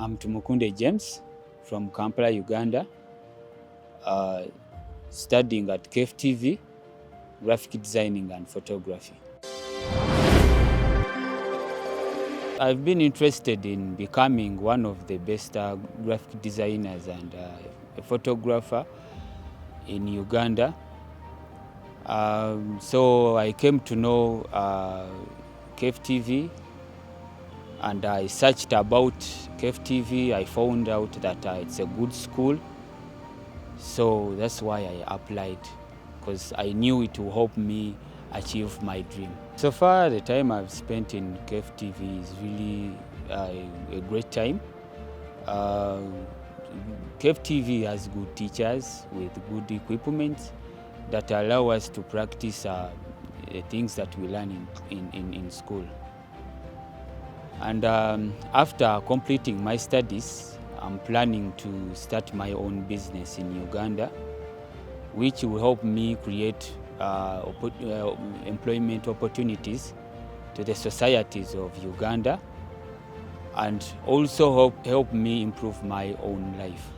I'm Tumukunde James from Kampala, Uganda, studying at KFTV, graphic designing and photography. I've been interested in becoming one of the best graphic designers and a photographer in Uganda. So I came to know KFTV, and I searched about KFTV. I found out that it's a good school. So that's why I applied, because I knew it will help me achieve my dream. So far, the time I've spent in KFTV is really a great time. KFTV has good teachers with good equipment that allow us to practice things that we learn in school. And after completing my studies, I'm planning to start my own business in Uganda, which will help me create employment opportunities to the societies of Uganda, and also help me improve my own life.